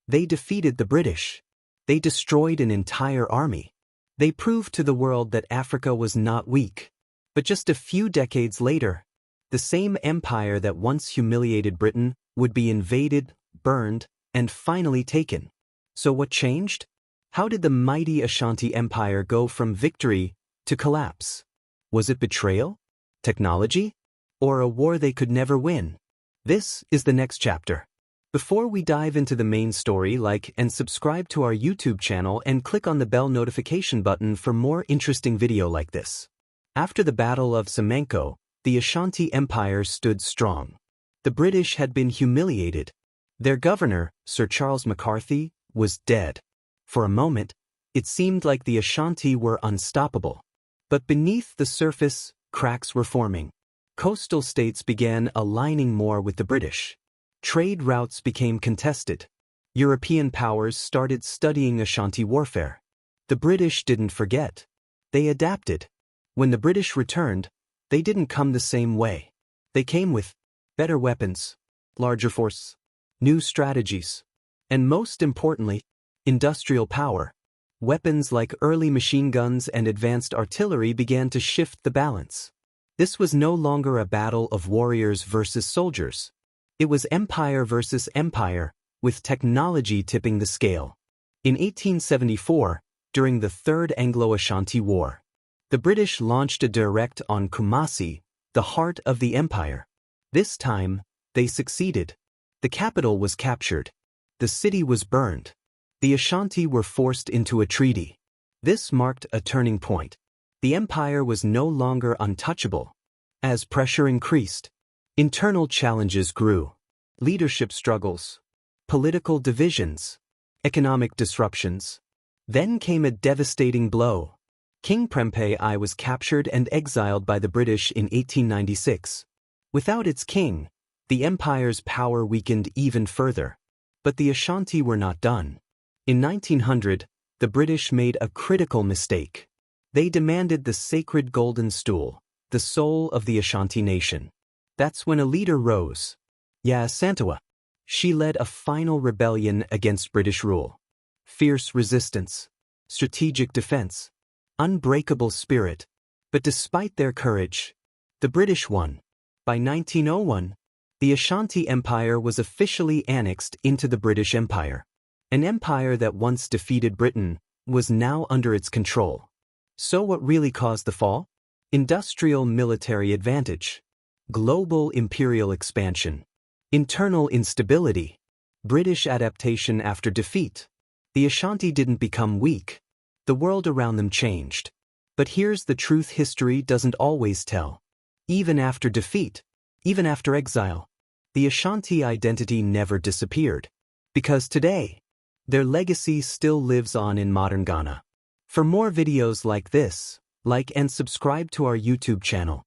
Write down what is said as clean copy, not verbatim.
They defeated the British. They destroyed an entire army. They proved to the world that Africa was not weak. But just a few decades later, the same empire that once humiliated Britain would be invaded, burned, and finally taken. So what changed? How did the mighty Ashanti Empire go from victory to collapse? Was it betrayal? Technology? Or a war they could never win? This is the next chapter. Before we dive into the main story, like and subscribe to our YouTube channel and click on the bell notification button for more interesting video like this. After the Battle of Nsamankow, the Ashanti Empire stood strong. The British had been humiliated. Their governor, Sir Charles McCarthy, was dead. For a moment, it seemed like the Ashanti were unstoppable. But beneath the surface, cracks were forming. Coastal states began aligning more with the British. Trade routes became contested. European powers started studying Ashanti warfare. The British didn't forget. They adapted. When the British returned, they didn't come the same way. They came with better weapons, larger force, new strategies, and most importantly, industrial power. Weapons like early machine guns and advanced artillery began to shift the balance. This was no longer a battle of warriors versus soldiers. It was empire versus empire, with technology tipping the scale. In 1874, during the Third Anglo Ashanti War, the British launched a direct on Kumasi, the heart of the empire. This time, they succeeded. The capital was captured. The city was burned. The Ashanti were forced into a treaty. This marked a turning point. The empire was no longer untouchable. As pressure increased, internal challenges grew. Leadership struggles, political divisions, economic disruptions. Then came a devastating blow. King Prempeh I was captured and exiled by the British in 1896. Without its king, the empire's power weakened even further. But the Ashanti were not done. In 1900, the British made a critical mistake. They demanded the sacred golden stool, the soul of the Ashanti nation. That's when a leader rose. Yaa Asantewaa. She led a final rebellion against British rule. Fierce resistance, strategic defense, unbreakable spirit. But despite their courage, the British won. By 1901, the Ashanti Empire was officially annexed into the British Empire. An empire that once defeated Britain was now under its control. So what really caused the fall? Industrial military advantage, global imperial expansion, internal instability, British adaptation after defeat. The Ashanti didn't become weak. The world around them changed. But here's the truth history doesn't always tell. Even after defeat, even after exile, the Ashanti identity never disappeared. Because today, their legacy still lives on in modern Ghana. For more videos like this, like and subscribe to our YouTube channel.